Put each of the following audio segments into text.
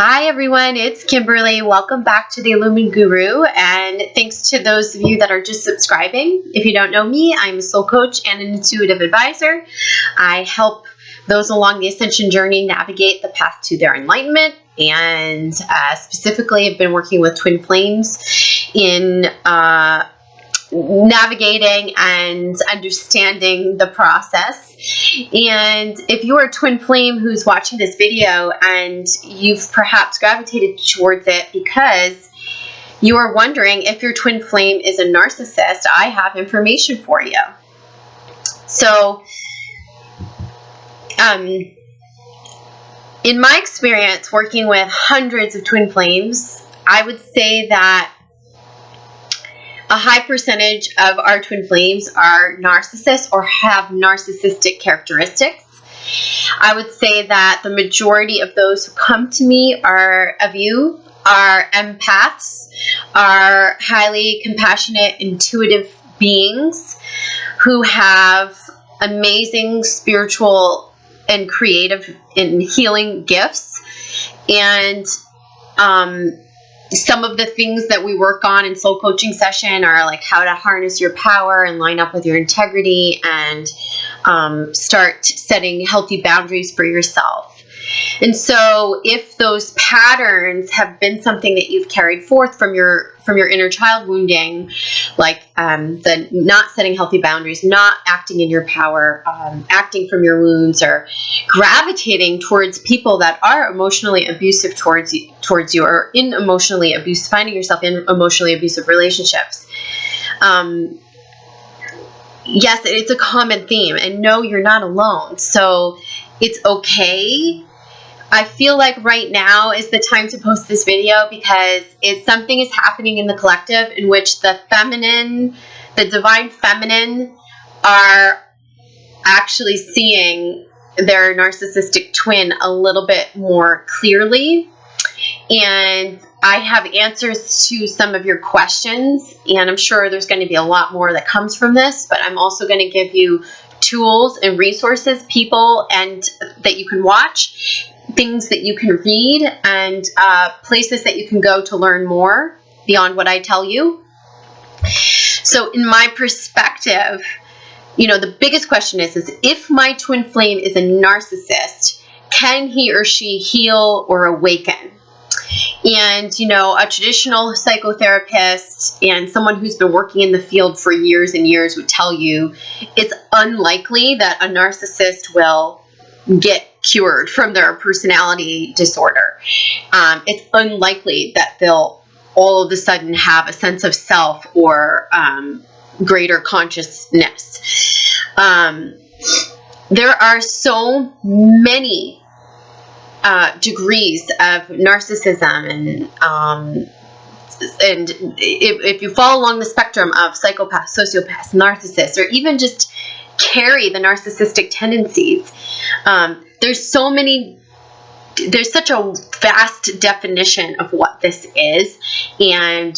Hi everyone, it's Kimberly. Welcome back to the Illumin Guru, and thanks to those of you that are just subscribing. If you don't know me, I'm a soul coach and an intuitive advisor. I help those along the ascension journey navigate the path to their enlightenment, and specifically I've been working with twin flames in navigating and understanding the process. And if you're a twin flame who's watching this video and you've perhaps gravitated towards it because you are wondering if your twin flame is a narcissist, I have information for you. So, in my experience working with hundreds of twin flames, I would say that a high percentage of our twin flames are narcissists or have narcissistic characteristics. I would say that the majority of those who come to me are empaths, are highly compassionate, intuitive beings who have amazing spiritual and creative and healing gifts. And some of the things that we work on in soul coaching session are like how to harness your power and line up with your integrity and start setting healthy boundaries for yourself. And so if those patterns have been something that you've carried forth from your inner child wounding, like the not setting healthy boundaries, not acting in your power, acting from your wounds, or gravitating towards people that are emotionally abusive towards you, or finding yourself in emotionally abusive relationships. Yes, it's a common theme, and no, you're not alone. So it's okay. I feel like right now is the time to post this video because something is happening in the collective in which the feminine, the divine feminine, are actually seeing their narcissistic twin a little bit more clearly. And I have answers to some of your questions, and I'm sure there's going to be a lot more that comes from this, but I'm also going to give you tools and resources, people, and that you can watch, things that you can read, and places that you can go to learn more beyond what I tell you. So in my perspective, the biggest question is if my twin flame is a narcissist, can he or she heal or awaken? And, a traditional psychotherapist and someone who's been working in the field for years and years would tell you it's unlikely that a narcissist will get cured from their personality disorder. It's unlikely that they'll all of a sudden have a sense of self or greater consciousness. There are so many degrees of narcissism, and if you fall along the spectrum of psychopath, sociopath, narcissist, or even just carry the narcissistic tendencies, there's such a vast definition of what this is, and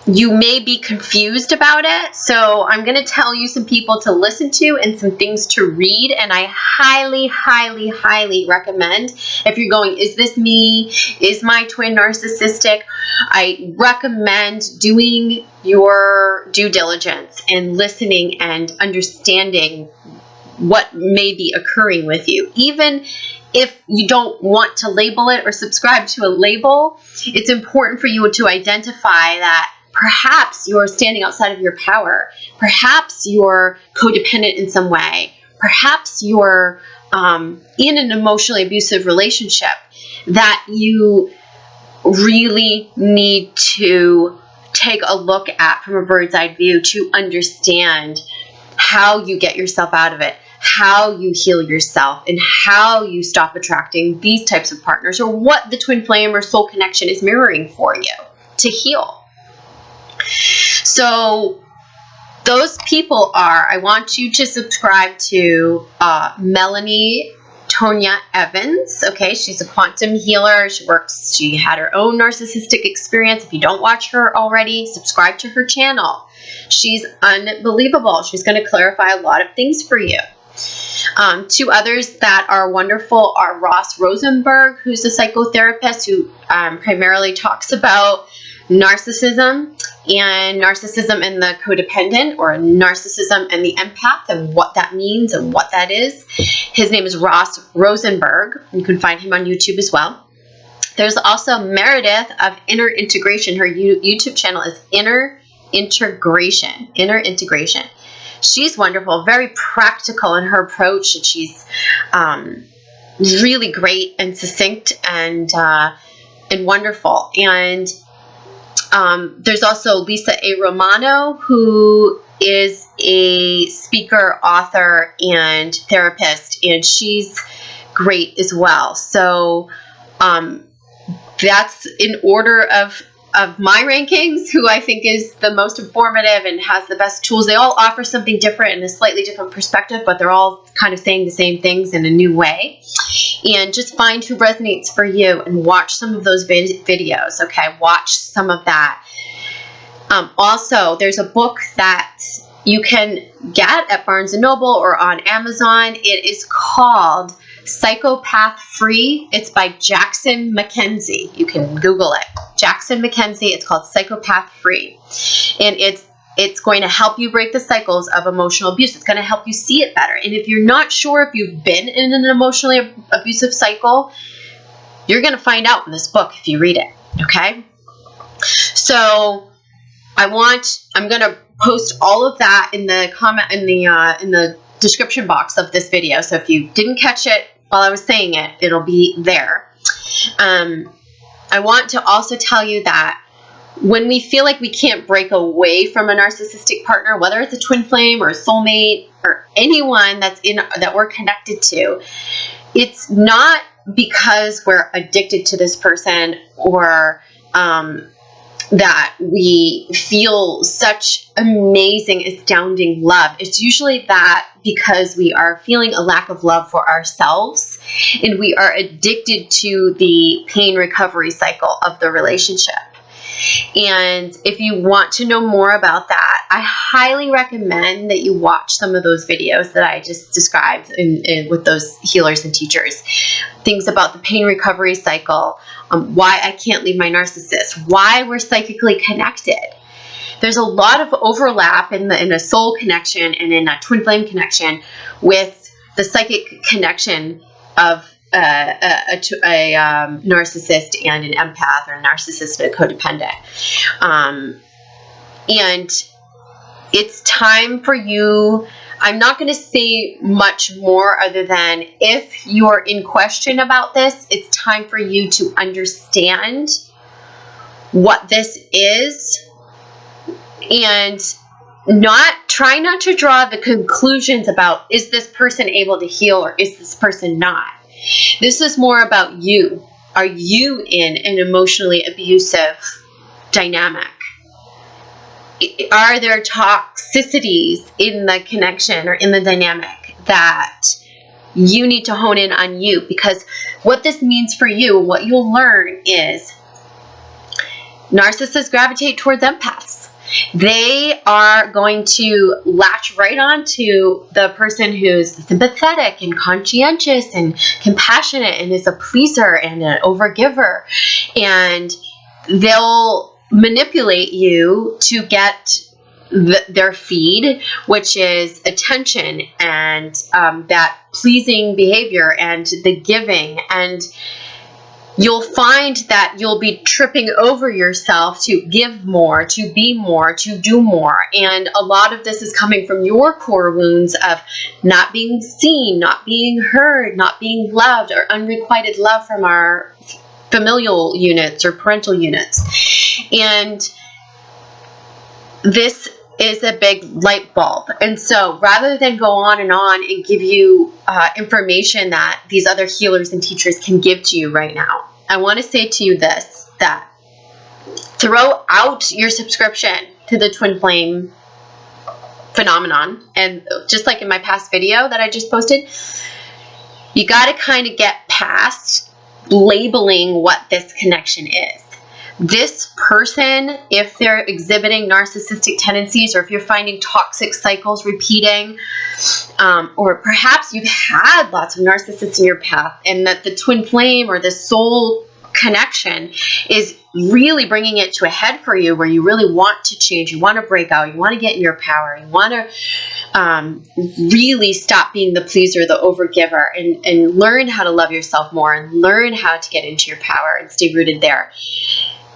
you may be confused about it. So I'm going to tell you some people to listen to and some things to read. And I highly, highly, highly recommend, if you're going, is this me? Is my twin narcissistic? I recommend doing your due diligence and listening and understanding what may be occurring with you. Even if you don't want to label it or subscribe to a label, it's important for you to identify that perhaps you're standing outside of your power. Perhaps you're codependent in some way. Perhaps you're in an emotionally abusive relationship that you really need to take a look at from a bird's eye view to understand how you get yourself out of it, how you heal yourself, and how you stop attracting these types of partners, or what the twin flame or soul connection is mirroring for you to heal. So those people are, I want you to subscribe to Melanie Tonya Evans. Okay, she's a quantum healer. She had her own narcissistic experience. If you don't watch her already, subscribe to her channel. She's unbelievable. She's going to clarify a lot of things for you. Two others that are wonderful are Rosenberg, who's a psychotherapist who primarily talks about narcissism and the codependent, or narcissism and the empath, and what that means and what that is. His name is Rosenberg. You can find him on YouTube as well. There's also Meredith of Inner Integration. Her YouTube channel is Inner Integration. She's wonderful, very practical in her approach, and she's really great and succinct and wonderful. And there's also Lisa A. Romano, who is a speaker, author, and therapist, and she's great as well. So that's in order of my rankings, who I think is the most informative and has the best tools. They all offer something different and a slightly different perspective, but they're all kind of saying the same things in a new way. And just find who resonates for you and watch some of those videos, okay? Watch some of that. Also, there's a book that you can get at Barnes & Noble or on Amazon. It is called Psychopath Free. It's by Jackson MacKenzie. You can Google it. Jackson MacKenzie. It's called Psychopath Free. And it's going to help you break the cycles of emotional abuse. It's going to help you see it better. And if you're not sure if you've been in an emotionally abusive cycle, you're going to find out in this book if you read it. Okay? So I'm going to post all of that in the comment in the description box of this video. So if you didn't catch it while I was saying it, it'll be there. I want to also tell you that when we feel like we can't break away from a narcissistic partner, whether it's a twin flame or a soulmate or anyone that we're connected to, it's not because we're addicted to this person or that we feel such amazing, astounding love. It's usually that because we are feeling a lack of love for ourselves and we are addicted to the pain recovery cycle of the relationship. And if you want to know more about that, I highly recommend that you watch some of those videos that I just described with those healers and teachers. Things about the pain recovery cycle, why I can't leave my narcissist, why we're psychically connected. There's a lot of overlap in a soul connection and in a twin flame connection with the psychic connection of a narcissist and an empath, or a narcissist and a codependent. And it's time for you. I'm not going to say much more other than if you're in question about this, it's time for you to understand what this is and try not to draw the conclusions about, is this person able to heal or is this person not? This is more about you. Are you in an emotionally abusive dynamic? Are there toxicities in the connection or in the dynamic that you need to hone in on you? Because what this means for you, what you'll learn is narcissists gravitate towards empaths. They are going to latch right on to the person who's sympathetic and conscientious and compassionate and is a pleaser and an overgiver. And they'll manipulate you to get their feed, which is attention and that pleasing behavior and the giving. And you'll find that you'll be tripping over yourself to give more, to be more, to do more. And a lot of this is coming from your core wounds of not being seen, not being heard, not being loved, or unrequited love from our familial units or parental units. And this is a big light bulb. And so rather than go on and give you information that these other healers and teachers can give to you right now, I want to say to you this, that throw out your subscription to the twin flame phenomenon. And just like in my past video that I just posted, you got to kind of get past labeling what this connection is. this person, if they're exhibiting narcissistic tendencies, or if you're finding toxic cycles repeating, or perhaps you've had lots of narcissists in your path, and that the twin flame or the soul connection is really bringing it to a head for you, where you really want to change, you want to break out, you want to get in your power, you want to really stop being the pleaser, the overgiver, and learn how to love yourself more, and learn how to get into your power and stay rooted there.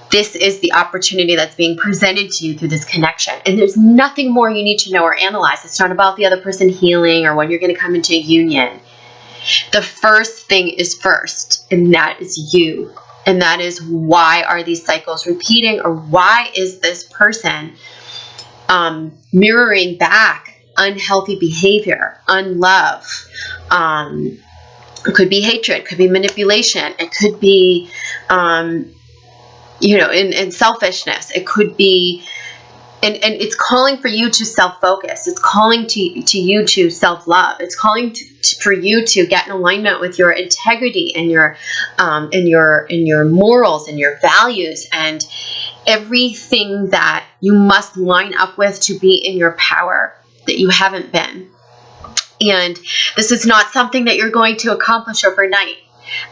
This is the opportunity that's being presented to you through this connection. And there's nothing more you need to know or analyze. It's not about the other person healing or when you're going to come into a union. The first thing is first, and that is you. And that is, why are these cycles repeating, or why is this person mirroring back unhealthy behavior, unlove? It could be hatred, it could be manipulation, it could be in selfishness. It could be, and it's calling for you to self-focus. It's calling to you to self-love. It's calling for you to get in alignment with your integrity and your morals and your values and everything that you must line up with to be in your power that you haven't been. And this is not something that you're going to accomplish overnight.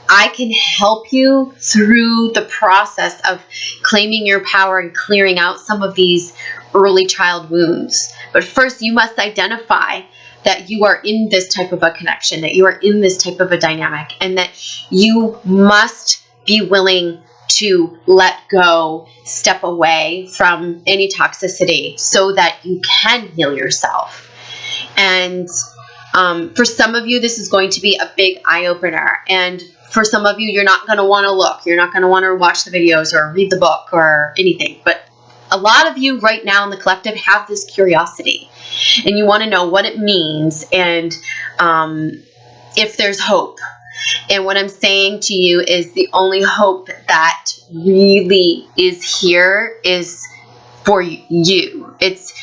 I can help you through the process of claiming your power and clearing out some of these early child wounds. But first, you must identify that you are in this type of a connection, that you are in this type of a dynamic, and that you must be willing to let go, step away from any toxicity so that you can heal yourself. And for some of you, this is going to be a big eye-opener. And for some of you, you're not going to want to look. You're not going to want to watch the videos or read the book or anything. But a lot of you right now in the collective have this curiosity. And you want to know what it means and if there's hope. And what I'm saying to you is the only hope that really is here is for you. It's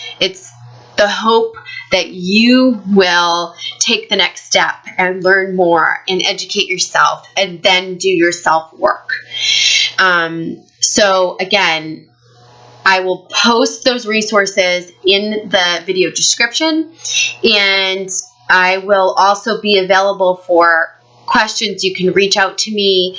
the hope that you will take the next step and learn more and educate yourself and then do your self-work. So again, I will post those resources in the video description, and I will also be available for questions. You can reach out to me.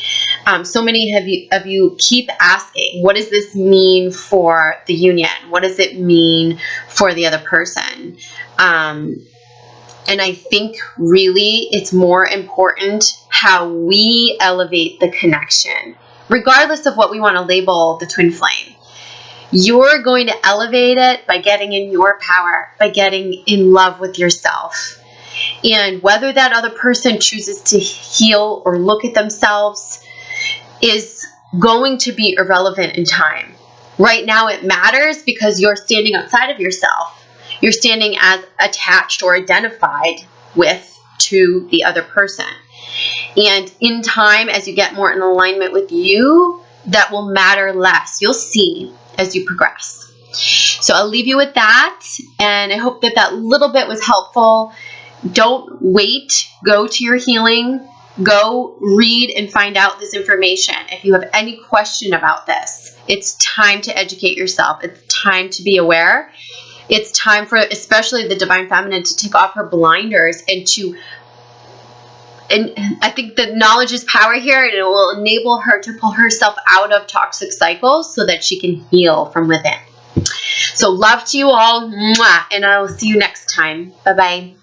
So many of you keep asking, what does this mean for the union? What does it mean for the other person? And I think really it's more important how we elevate the connection, regardless of what we want to label the twin flame. You're going to elevate it by getting in your power, by getting in love with yourself. And whether that other person chooses to heal or look at themselves is going to be irrelevant in time. Right now it matters because you're standing outside of yourself. You're standing as attached or identified with to the other person. And in time, as you get more in alignment with you, that will matter less. You'll see as you progress. So I'll leave you with that. And I hope that that little bit was helpful. Don't wait. Go to your healing. Go read and find out this information. If you have any question about this, it's time to educate yourself. It's time to be aware. It's time for especially the Divine Feminine to take off her blinders and I think that knowledge is power here, and it will enable her to pull herself out of toxic cycles so that she can heal from within. So love to you all, and I will see you next time. Bye-bye.